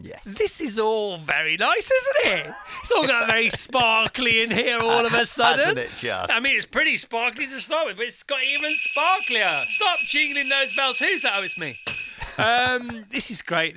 Yes. This is all very nice, isn't it? It's all got very sparkly in here all of a sudden. Hasn't it just? I mean, it's pretty sparkly to start with, but it's got even sparklier. Stop jingling those bells. Who's that? Oh, it's me. This is great.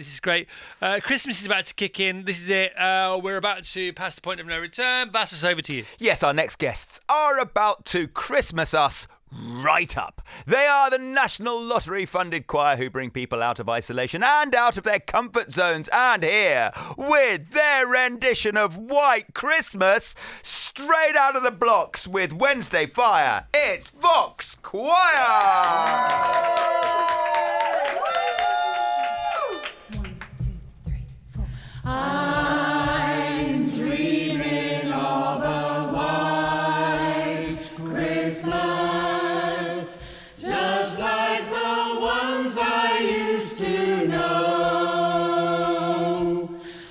Christmas is about to kick in. This is it. We're about to pass the point of no return. Vassos, over to you. Yes, our next guests are about to Christmas us right up. They are the National Lottery-funded choir who bring people out of isolation and out of their comfort zones. And here, with their rendition of White Christmas, straight out of the blocks with Wednesday Fire, it's VoxChoir's. I'm dreaming of a white Christmas, just like the ones I used to know,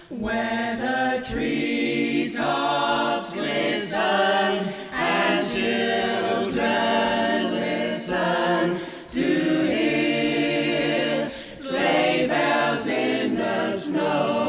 where the treetops glisten and children listen to hear sleigh bells in the snow.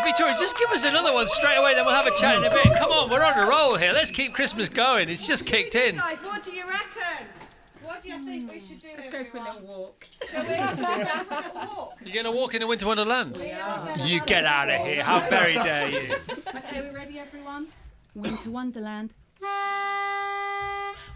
Victoria, just give us another one straight away, then we'll have a chat in a bit. Come on, we're on a roll here. Let's keep Christmas going. It's just kicked in. Guys, what do you reckon? What do you think we should do? Let's go for a little walk. Shall we go for a little walk? You're going to walk in a winter wonderland? We are. You get out of here. How very dare you? Okay, we ready, everyone? Winter Wonderland.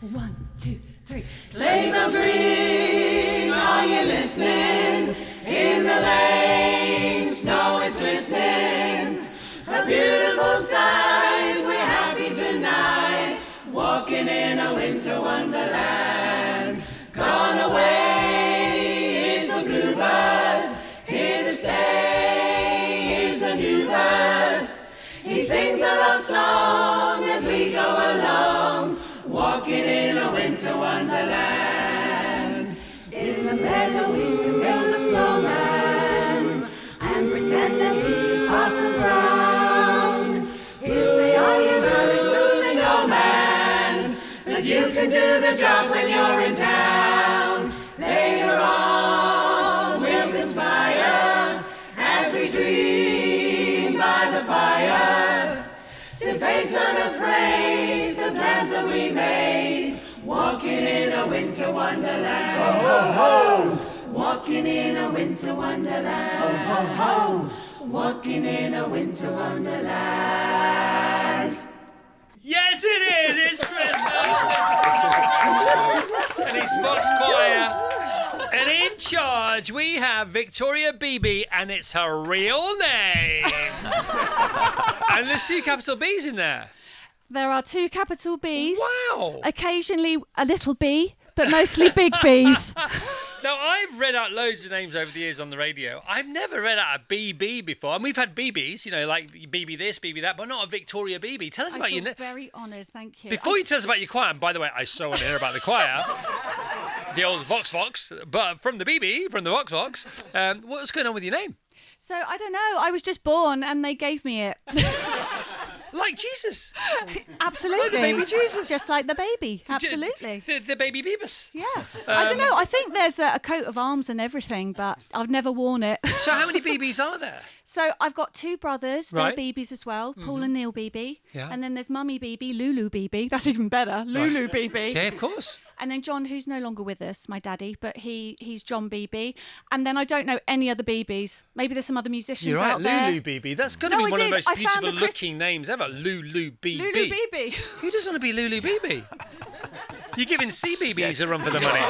1, 2, 3. Sleigh bells ring, are you listening? In the lane, snow is glistening. A beautiful sight, we're happy tonight, walking in a winter wonderland. Gone away is the bluebird, here to stay is the new bird. He sings a love song as we go along, walking in a winter wonderland. In the meadow we can build a snowman and pretend that he's Parson Brown. He'll say, are you married? We'll say, no man, but you can do the job when you're in town. Later on we'll conspire as we dream by the fire, to face unafraid the plans that we made, walking in a winter wonderland. Ho, ho, ho! Walking in a winter wonderland. Ho, ho, ho! Walking in a winter wonderland. Yes, it is. It's Christmas. And it's VoxChoir. And in charge, we have Victoria Beebe, and it's her real name. And there's 2 capital B's in there. There are 2 capital B's. Wow. Occasionally a little B, but mostly big B's. Now, I've read out loads of names over the years on the radio. I've never read out a BB before. And we've had BBs, you know, like BB this, BB that, but not a Victoria BB. Tell us about your name. Very honoured, thank you. Before you tell us about your choir, and by the way, I so want to hear about the choir, the old Vox, but from the BB, from the Vox, what's going on with your name? So, I don't know, I was just born and they gave me it. Like Jesus. Absolutely. Like the baby Jesus. Just like the baby, absolutely. The baby Beavis. Yeah. I don't know, I think there's a coat of arms and everything, but I've never worn it. So how many BBs are there? So I've got 2 brothers, Right. they're BBs as well, Paul and Neil Beebe. Yeah. And then there's Mummy Beebe, Lulu Beebe, that's even better, Lulu Beebe. Yeah, of course. And then John, who's no longer with us, my daddy, but he's John Beebe. And then I don't know any other Beebes. Maybe there's some other musicians You're right, out there. Lulu Beebe. That's got to No, be I one of the did. most I found beautiful the looking names ever. Lulu Beebe. Lulu Beebe. Who doesn't want to be Lulu Beebe? You're giving CBeebies a run for the money.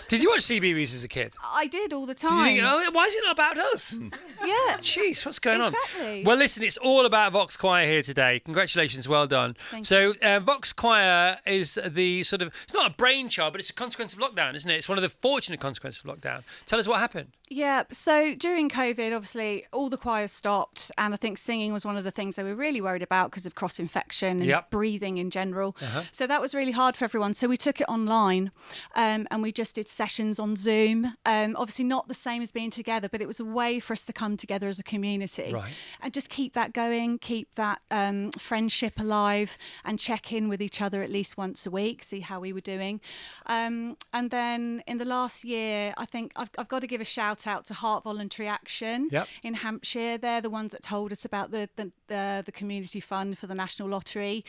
Did you watch CBeebies as a kid? I did all the Did you time. think, oh, why is it not about us? Yeah. Jeez, what's going Exactly. on? Well, listen, it's all about Vox Choir here today. Congratulations, well done. Thank you. So, Vox Choir is the sort of, it's not a brainchild, but it's a consequence of lockdown, isn't it? It's one of the fortunate consequences of lockdown. Tell us what happened. Yeah, so during COVID, obviously, all the choirs stopped, and I think singing was one of the things they were really worried about because of cross-infection and Yep. breathing in general. So that was really hard for everyone. So we took it online, and we just did sessions on Zoom. Obviously not the same as being together, but it was a way for us to come together as a community Right. and just keep that going, keep that friendship alive, and check in with each other at least once a week, see how we were doing. And then in the last year, I think I've got to give a shout out to Heart Voluntary Action Yep. in Hampshire. They're the ones that told us about the community fund for the National Lottery,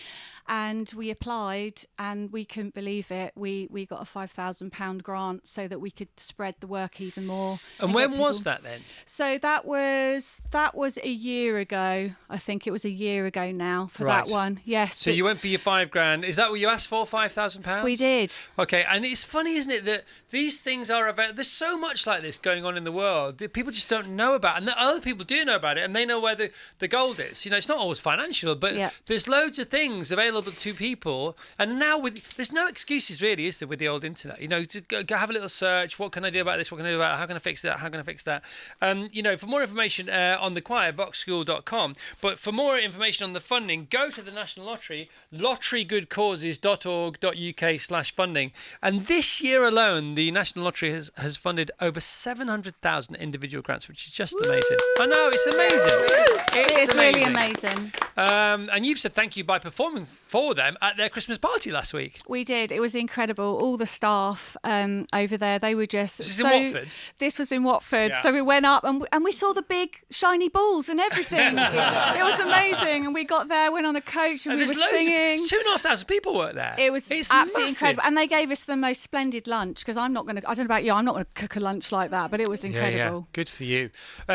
and we applied, and we couldn't believe it. We got a £5,000 grant so that we could spread the work even more. And when was that then? So that was a year ago. I think it was a year ago now for Right. that one. Yes. So you went for your £5,000. Is that what you asked for, £5,000? We did. Okay, and it's funny, isn't it, that these things are available. There's so much like this going on in the world that people just don't know about, and that other people do know about it, and they know where the gold is. You know, it's not always financial, but Yeah. there's loads of things available to people, and now there's no excuses really, is there, with the old internet? You know, to go have a little search. What can I do about this? What can I do about that? How can I fix that? How can I fix that? You know, for more information on the choir, voxschool.com. But for more information on the funding, go to the National Lottery, lotterygoodcauses.org.uk/funding. And this year alone, the National Lottery has funded over 700,000 individual grants, which is just amazing. I know, it's amazing. It's really amazing. And you've said thank you by performing for them at their Christmas party last week. We did. It was incredible. All the staff over there, they were just. This is in Watford? This was in Watford. Yeah. So we went up and we saw the big shiny balls and everything. It was amazing. And we got there, went on a coach, and we were there's singing. 2,500 people work there. It's absolutely massive. incredible. And they gave us the most splendid lunch, because I don't know about you, I'm not going to cook a lunch like that, but it was incredible. Yeah. Good for you.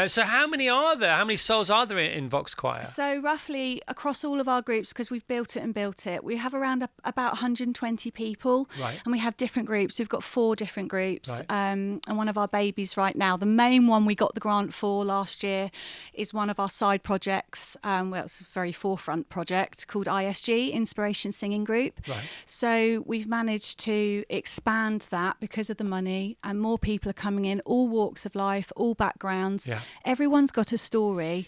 So how many are there? How many souls are there in Vox Choir? So roughly across all of our groups, because we've built it, we have around about 120 people. Right. And we have different groups. We've got 4 different groups. Right. And one of our babies right now, the main one we got the grant for last year, is one of our side projects. Well, it's a very forefront project called ISG, Inspiration Singing Group. Right. So we've managed to expand that because of the money, and more people are coming in, all walks of life, all backgrounds. Yeah. Everyone's got a story.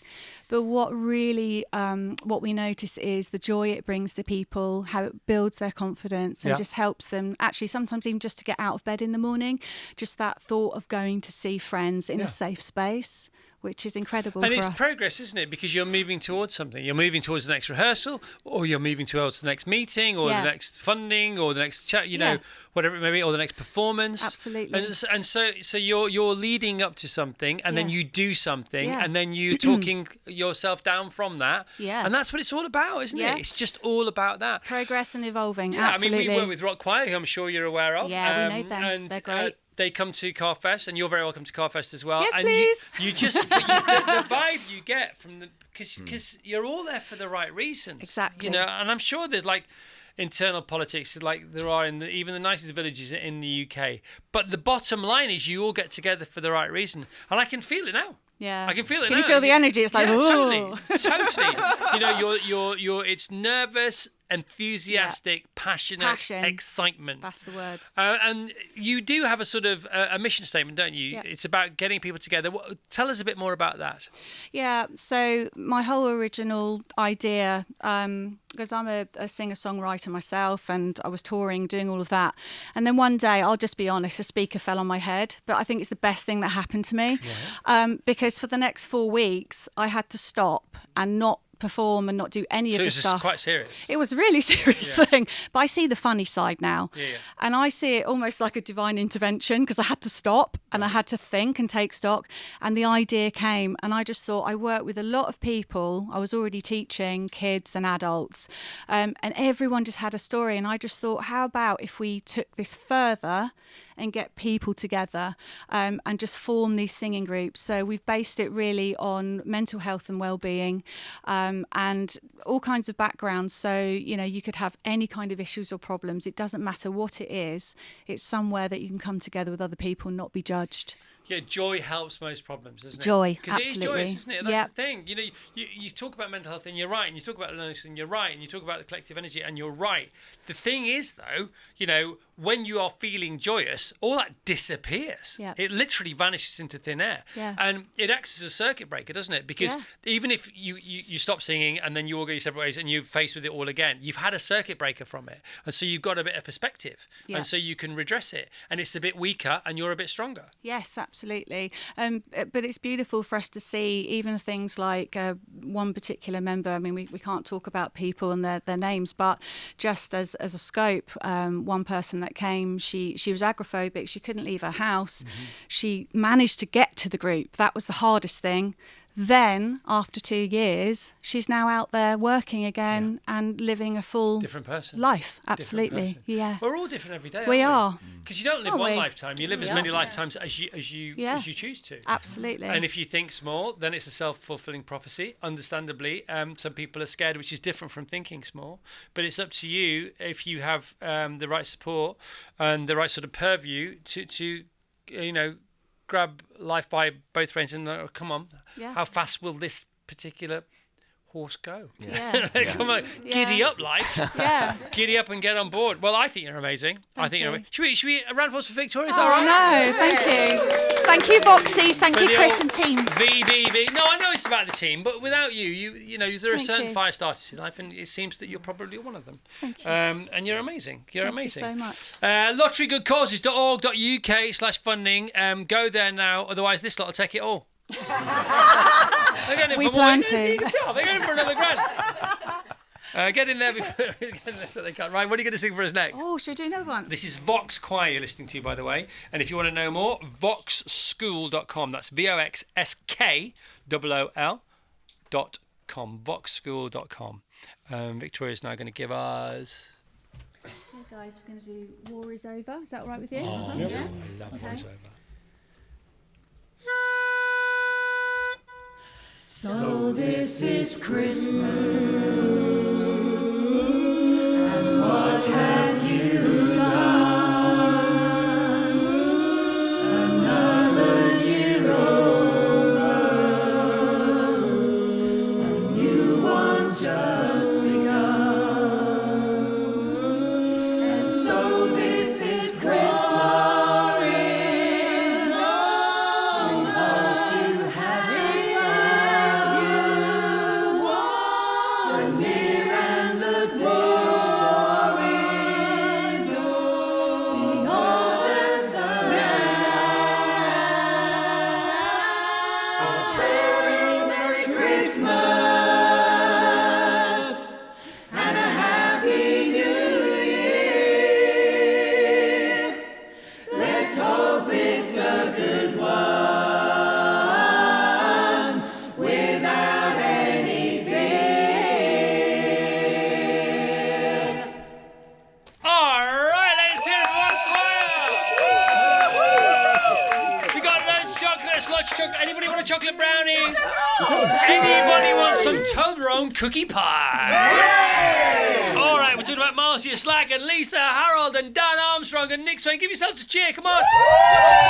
But what really, what we notice is the joy it brings to people, how it builds their confidence and Yeah. just helps them, actually sometimes even just to get out of bed in the morning, just that thought of going to see friends in Yeah. a safe space, which is incredible And for it's us. progress, isn't it? Because you're moving towards something. You're moving towards the next rehearsal, or you're moving towards the next meeting, or Yeah. the next funding, or the next chat, you know, Yeah. whatever it may be, or the next performance. Absolutely. And so you're leading up to something, and then Yeah. you do something, Yeah. and then you're talking yourself down from that. Yeah. And that's what it's all about, isn't Yeah. it? It's just all about that. Progress and evolving, Yeah, absolutely. I mean, we work with Rock Choir, who I'm sure you're aware of. Yeah, we know them. And, They're great. They come to Carfest, and you're very welcome to Carfest as well. Yes, and please. You just but the vibe you get from the because you're all there for the right reasons. Exactly. You know, and I'm sure there's like internal politics like there are in even the nicest villages in the UK. But the bottom line is you all get together for the right reason, and I can feel it now. Yeah. I can feel it Can now. you feel the energy? It's like, yeah, ooh. totally. You know, you're it's nervous, enthusiastic, passionate, Passion. excitement. That's the word. And you do have a sort of a mission statement, don't you? Yeah. It's about getting people together. Tell us a bit more about that. Yeah, so my whole original idea, because I'm a singer-songwriter myself, and I was touring, doing all of that. And then one day, I'll just be honest, a speaker fell on my head. But I think it's the best thing that happened to me. Because for the next 4 weeks, I had to stop and not perform and not do any So of the it's just stuff. quite serious. It was a really serious thing, but I see the funny side now, Yeah. and I see it almost like a divine intervention, because I had to stop and I had to think and take stock. And the idea came, and I just thought, I work with a lot of people. I was already teaching kids and adults, and everyone just had a story. And I just thought, how about if we took this further and get people together and just form these singing groups. So we've based it really on mental health and well-being and all kinds of backgrounds. So, you could have any kind of issues or problems. It doesn't matter what it is. It's somewhere that you can come together with other people and not be judged. Yeah, joy helps most problems, doesn't it? Joy, because it is absolutely. joyous, isn't it? That's the thing. You talk about mental health and you're right, and you talk about illness and you're right, and you talk about the collective energy and you're right. The thing is, though, when you are feeling joyous, all that disappears. Yeah. It literally vanishes into thin air. Yeah. And it acts as a circuit breaker, doesn't it? Because even if you stop singing and then you all go your separate ways and you're faced with it all again, you've had a circuit breaker from it. And so you've got a bit of perspective. Yeah. And so you can redress it. And it's a bit weaker and you're a bit stronger. Yes, absolutely. But it's beautiful for us to see even things like one particular member. I mean, we can't talk about people and their names, but just as a scope, one person that came, she was agoraphobic. She couldn't leave her house. Mm-hmm. She managed to get to the group. That was the hardest thing. Then, after 2 years, she's now out there working again and living a full different person life. Absolutely, yeah. We're all different every day. We are, because you don't live one lifetime. You live as many lifetimes as you choose to. Absolutely. And if you think small, then it's a self-fulfilling prophecy. Understandably, some people are scared, which is different from thinking small. But it's up to you if you have the right support and the right sort of purview to grab life by both reins and come on, how fast will this particular horse go? Come on, giddy up, life. Giddy up and get on board. Well, I think you're amazing. You're amazing. Should we a round of applause for Victoria? Is that all right? No, thank you. Thank you, Voxies. Thank you, Chris and team. VBB. No, I know it's about the team, but without you know, there are certain fire starters in life, and it seems that you're probably one of them. Thank you. And you're amazing. You're amazing. Thank you so Uh, much. lotterygoodcauses.org.uk/funding. Go there now, otherwise this lot will take it all. They're going in We for plan more. to. You can tell, they're going for another grand. Get in there before so they can. Right, what are you going to sing for us next? Oh, should we do another one? This is Vox Choir you're listening to, by the way. And if you want to know more, voxschool.com. That's VoxSchool.com. Voxschool.com. Victoria's now going to give us... Hey guys, we're going to do War is Over. Is that all right with you? Oh, yes. I love War is Over. So this is Christmas, and what have you done? Another year over, a new one just begun, and so this is Christmas. Anybody want a chocolate brownie? Anybody want some Toblerone cookie pie? All right, we're talking about Marcia Slack and Lisa Harold and Dan Armstrong and Nick Swain. Give yourselves a cheer, come on.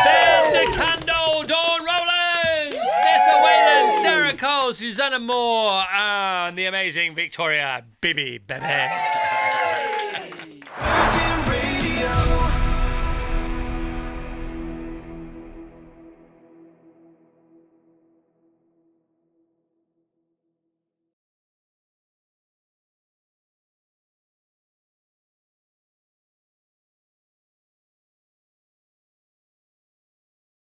Ben DeCando, Dawn Rowlands, Nessa Whalen, Sarah Cole, Susanna Moore, and the amazing Victoria Bibi Bebe.